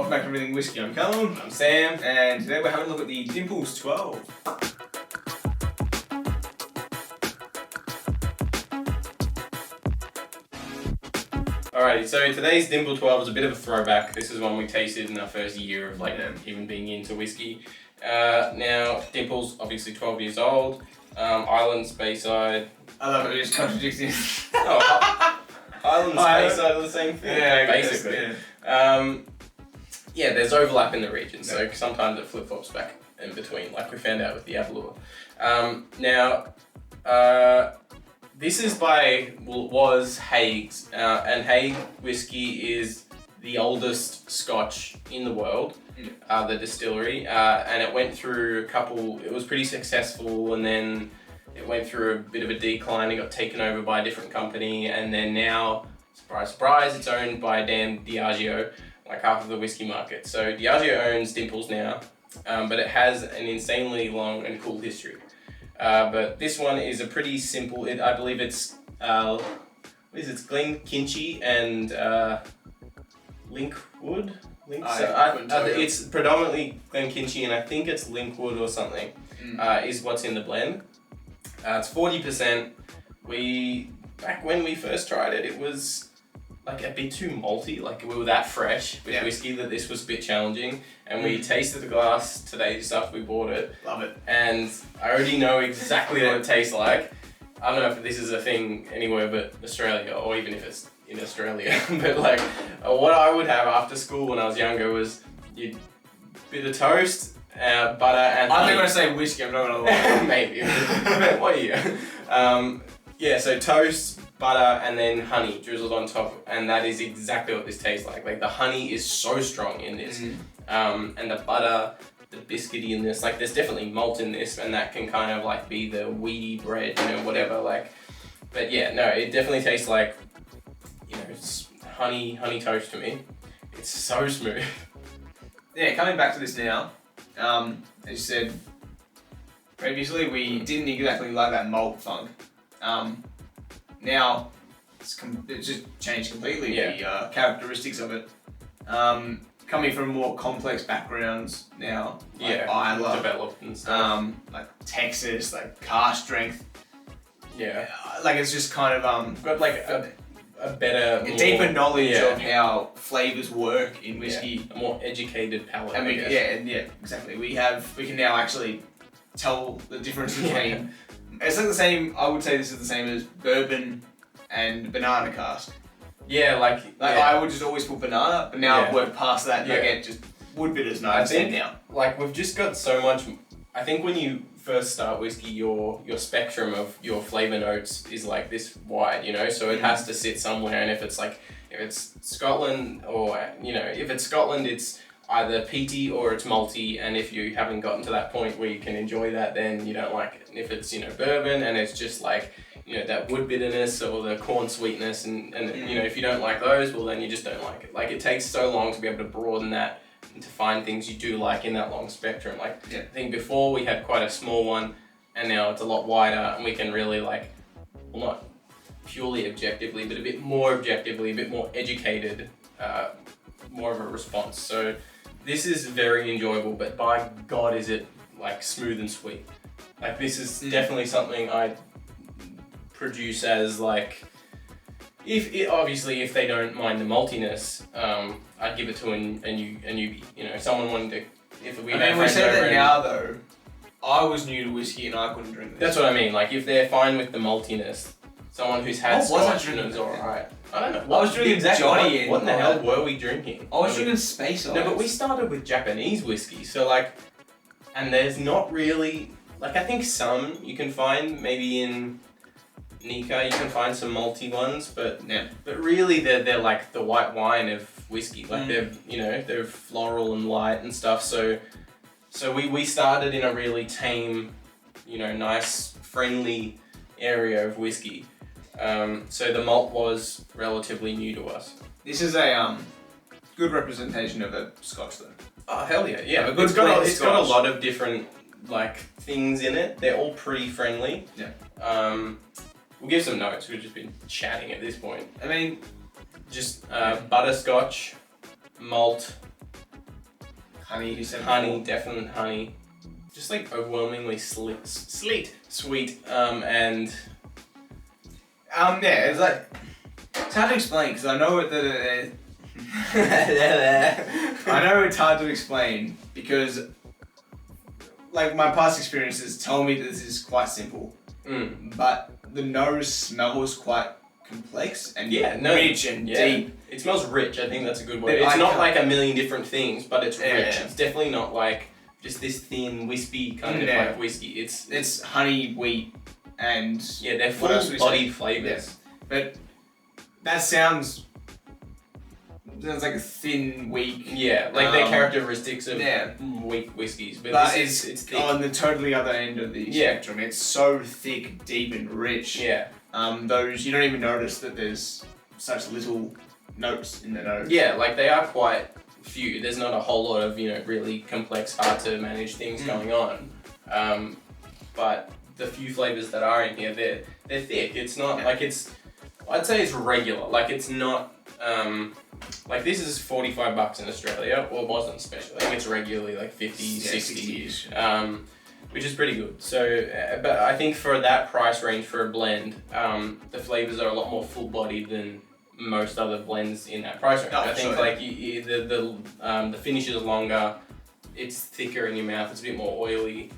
welcome back to Everything Whiskey. I'm Callum. I'm Sam. And today we're having a look at the Dimple's 12. Alrighty, so today's Dimple 12 is a bit of a throwback. This is one we tasted in our first year of even being into whiskey. Now, Dimple's obviously 12 years old. Islands, Bayside. I love it, it just contradicts you. Islands, Bayside are the same thing. Yeah, basically. There's overlap in the region, so sometimes it flip-flops back in between, like we found out with the Avalor. This is was Haig's, and Haig whiskey is the oldest Scotch in the world, the distillery, and it went through it was pretty successful, and then it went through a bit of a decline. It got taken over by a different company, and then now, surprise, surprise, it's owned by Dan Diageo, like half of the whiskey market. So Diageo owns Dimples now, but it has an insanely long and cool history. But this one is a pretty simple, I believe it's, it's Glenkinchie and Linkwood? It's predominantly Glenkinchie, and I think it's Linkwood or something, is what's in the blend. It's 40%. Back when we first tried it, it was like a bit too malty, like we were that fresh with whiskey that this was a bit challenging. And we tasted the glass today just after we bought it. Love it. And I already know exactly what it tastes like. I don't know if this is a thing anywhere but Australia, or even if it's in Australia. But like, what I would have after school when I was younger was a bit of toast, butter, and I think when I say whiskey, I'm not gonna lie. Maybe. But what year? So toast, butter, and then honey drizzled on top, and that is exactly what this tastes like. Like the honey is so strong in this, and the butter, the biscuity in this. Like there's definitely malt in this, and that can kind of like be the weedy bread, whatever. Like, but yeah, no, it definitely tastes like, it's honey toast to me. It's so smooth. Yeah, coming back to this now, as you said previously, we didn't exactly like that malt funk. Now, it's just changed completely, the characteristics of it. Coming from more complex backgrounds now, like Islay, developed and stuff. like Texas, like car strength. Yeah. Like it's just kind of got like a better, a deeper knowledge of how flavors work in whiskey. A more educated palate. And exactly. We can now actually tell the difference between. It's like the same. I would say this is the same as bourbon and banana cask. I would just always put banana, but now I've worked past that and I get just wood bitters now. Like we've just got so much. I think when you first start whiskey, your spectrum of your flavor notes is like this wide, so it has to sit somewhere. And if it's Scotland, or if it's Scotland, it's either peaty or it's malty. And if you haven't gotten to that point where you can enjoy that, then you don't like it. And if it's bourbon and it's just like that wood bitterness or the corn sweetness, and if you don't like those, well then you just don't like it. Like it takes so long to be able to broaden that and to find things you do like in that long spectrum. I think before we had quite a small one, and now it's a lot wider, and we can really not purely objectively, but a bit more objectively, a bit more educated, more of a response. So this is very enjoyable, but by God is it like smooth and sweet. Like this is definitely something I produce as like, if they don't mind the maltiness, I'd give it to a newbie. Someone wanting to. We say that now though. I was new to whiskey and I couldn't drink this. That's what I mean. Like if they're fine with the maltiness, someone who's had Scotch and it's alright. I don't know. I was drinking Johnny. What in the hell were we drinking? I was drinking Space Ice. No, but we started with Japanese whiskey, so and there's not really I think some you can find maybe in Nika, you can find some malty ones, but really they're like the white wine of whiskey. Like they're floral and light and stuff. So we started in a really tame, nice, friendly area of whiskey. So the malt was relatively new to us. This is a good representation of a Scotch though. Oh hell yeah, yeah. It's got a lot of different things in it. They're all pretty friendly. Yeah. We'll give some notes. We've just been chatting at this point. I mean, just butterscotch, malt, Honey, you said honey, before. definite honey. Just like overwhelmingly sweet. And yeah, it's like it's hard to explain because I know that I know it's hard to explain because like my past experiences tell me that this is quite simple, but the nose smells quite complex and rich and deep. It smells rich. I think that's a good word. It's not like a million different things, but it's rich. Yeah. It's definitely not like just this thin, wispy kind of like whiskey. It's honey, wheat, and they're full-bodied flavors. But that sounds like a thin, weak. Yeah, like they're characteristics of weak whiskies, but this it's thick. On the totally other end of the spectrum. It's so thick, deep, and rich. Yeah. Those you don't even notice that there's such little notes in the nose. Yeah, like they are quite few. There's not a whole lot of really complex, hard to manage things going on. But the few flavors that are in here, they're thick. It's not like it's. I'd say it's regular. Like it's not. Like this is $45 in Australia, or it wasn't especially. I think it's regularly like 50, 60, which is pretty good. So, but I think for that price range for a blend, the flavors are a lot more full-bodied than most other blends in that price range. I think like the finish is longer, it's thicker in your mouth, it's a bit more oily.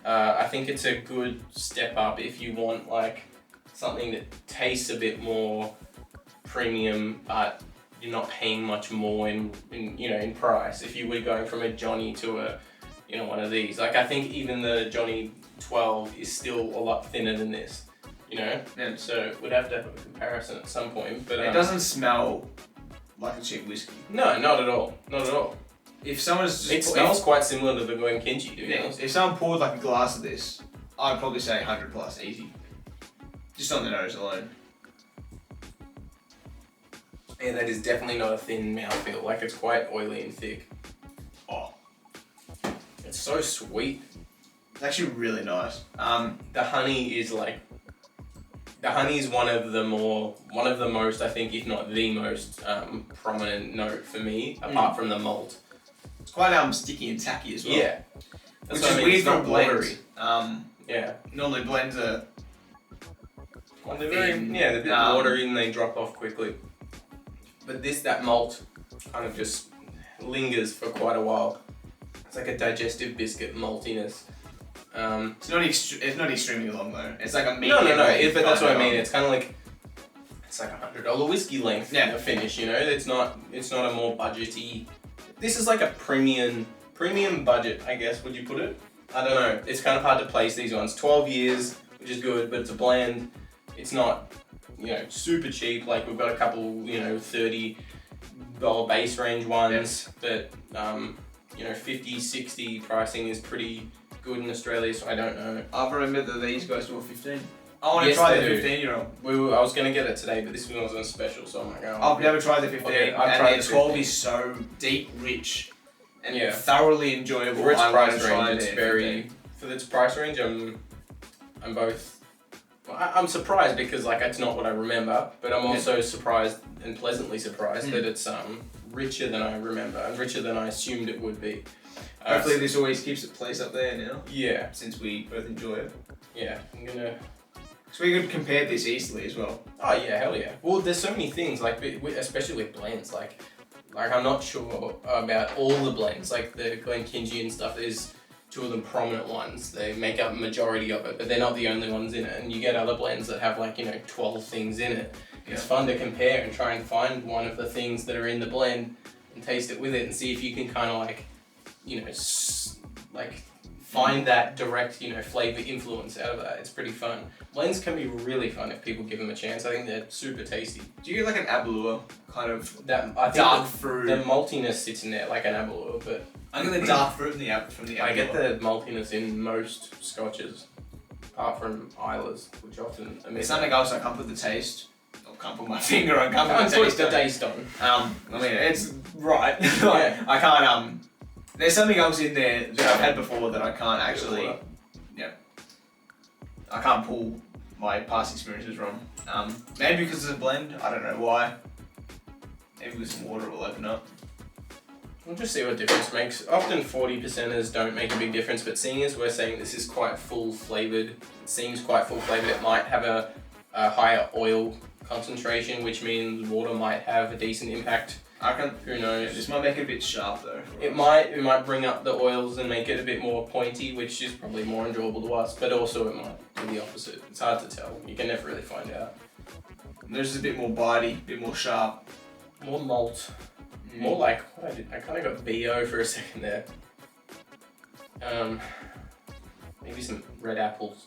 I think it's a good step up if you want like something that tastes a bit more premium, but you're not paying much more in price. If you were going from a Johnny to a one of these, like I think even the Johnny 12 is still a lot thinner than this, and so we'd have to have a comparison at some point. But it doesn't smell like a cheap whiskey. No, not at all. Not at all. If someone's just smells quite similar to the Glenkinchie, to be honest. If someone poured like a glass of this, I'd probably say 100 plus easy, just on the nose alone. Yeah, that is definitely not a thin mouthfeel. Like it's quite oily and thick. Oh, it's so sweet. It's actually really nice. The honey is one of the most, I think, if not the most prominent note for me, apart from the malt. It's quite sticky and tacky as well. Yeah, which is weird for blends. Normally blends are. They're they're a bit watery and they drop off quickly. But that malt kind of just lingers for quite a while. It's like a digestive biscuit maltiness. It's not extremely long though. It's like a medium. No. But that's what I mean. It's kind of like it's like $100 whiskey length. Yeah. Finish. It's not a more budgety. This is like a premium budget, I guess. Would you put it? I don't know. It's kind of hard to place these ones. 12 years, which is good, but it's a blend. It's not. Super cheap. Like we've got a couple, $30 base range ones, but 50, 60 pricing is pretty good in Australia. So I don't know. I've remembered that these guys do a 15. I want to try the 15-year-old. I was gonna get it today, but this one was on special, so I'm like, I've never tried the 15. Okay, I've tried the 12 is so deep, rich, and thoroughly enjoyable. For its price range, it's very for its price range. I'm both. I'm surprised because it's not what I remember, but I'm also surprised and pleasantly surprised that it's richer than I remember and richer than I assumed it would be. Hopefully this always keeps its place up there now. Yeah. Since we both enjoy it. Yeah, I'm gonna... So we could compare this easily as well. Oh yeah, hell yeah. Well, there's so many things, especially with blends, like I'm not sure about all the blends, like the Glenkinchie and stuff, there's two of them prominent ones. They make up a majority of it, but they're not the only ones in it. And you get other blends that have 12 things in it. Yeah. It's fun to compare and try and find one of the things that are in the blend and taste it with it and see if you can kind of find that direct, flavor influence out of that. It's pretty fun. Blends can be really fun if people give them a chance. I think they're super tasty. Do you get an Abalua kind of dark fruit? The maltiness sits in there like an Abalua, but I get the dark fruit from the Abalua. I get the maltiness in most scotches, apart from Isla's, which often. There's something else I can't put the taste. I can't put my finger on. Can't put the taste on. It's right. Yeah. I can't. There's something else in there that I've had before that I can't actually. I can't pull my past experiences from. Maybe because it's a blend. I don't know why. Maybe with some water it will open up. We'll just see what difference it makes. Often 40%ers don't make a big difference, but seeing as we're saying this is quite full flavoured, it seems quite full flavoured, it might have a higher oil concentration, which means water might have a decent impact. I reckon. Who knows? This might make it a bit sharp though. It might bring up the oils and make it a bit more pointy, which is probably more enjoyable to us, but also it might do the opposite. It's hard to tell. You can never really find out. There's a bit more bitey, a bit more sharp. More malt. More like what I did. I kind of got BO for a second there. Maybe some red apples.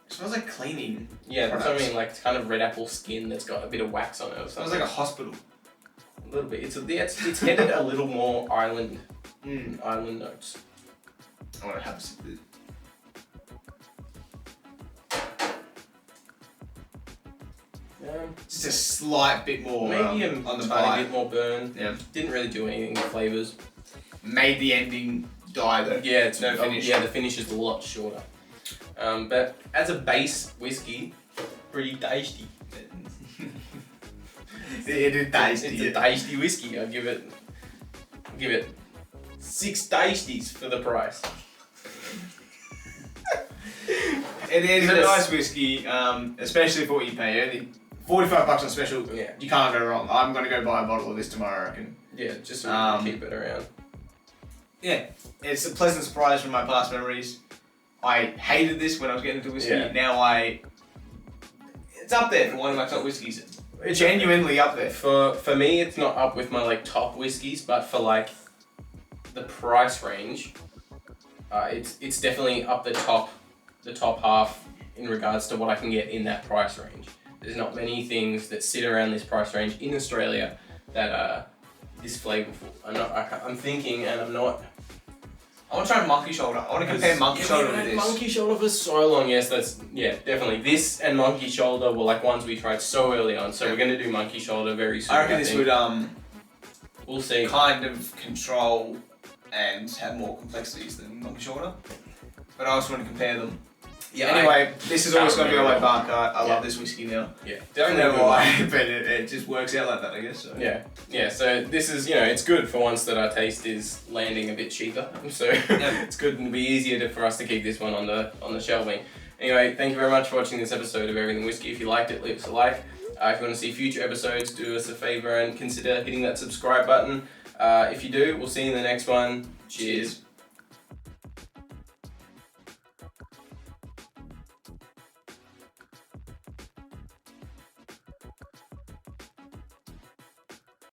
It smells like cleaning. Yeah, products. that's what I mean. Like kind of red apple skin that's got a bit of wax on it or something. Smells like a hospital. A little bit. It's headed a little more island. Island notes. I want to have a sip of it. Just a slight bit more. Maybe on the a tiny bite. bit more burn. Yeah. Didn't really do anything with flavours. Made the ending die though. Yeah, it's no finish. Yeah, the finish is a lot shorter. But as a base whiskey, pretty tasty. It is tasty. It's a tasty whiskey. I'll give it 6 tasties for the price. It is a nice whiskey, especially for what you pay. Only $45 on special. Yeah. You can't go wrong. I'm gonna go buy a bottle of this tomorrow, I reckon. Yeah, just so we can keep it around. Yeah, it's a pleasant surprise from my past memories. I hated this when I was getting into whiskey. Yeah. Now it's up there for one of my top whiskeys. It's genuinely up there. For me, it's not up with my like top whiskeys, but for like the price range, it's definitely up the top half in regards to what I can get in that price range. There's not many things that sit around this price range in Australia that are this flavourful. I'm thinking, and I'm not. I want to try Monkey Shoulder. I want to compare Monkey Shoulder with this. Monkey Shoulder for so long. Yes, definitely. This and Monkey Shoulder were like ones we tried so early on. So we're gonna do Monkey Shoulder very soon. I reckon this would we'll see. Kind of control and have more complexities than Monkey Shoulder. But I also want to compare them. Yeah. Anyway, this is always going to be on my bar cart. I love this whiskey now. Yeah. Don't know why, but it just works out like that, I guess. So. Yeah. Yeah. So this is, it's good for once that our taste is landing a bit cheaper. So it's good and be easier for us to keep this one on the shelving. Anyway, thank you very much for watching this episode of Everything Whiskey. If you liked it, leave us a like. If you want to see future episodes, do us a favour and consider hitting that subscribe button. If you do, we'll see you in the next one. Cheers.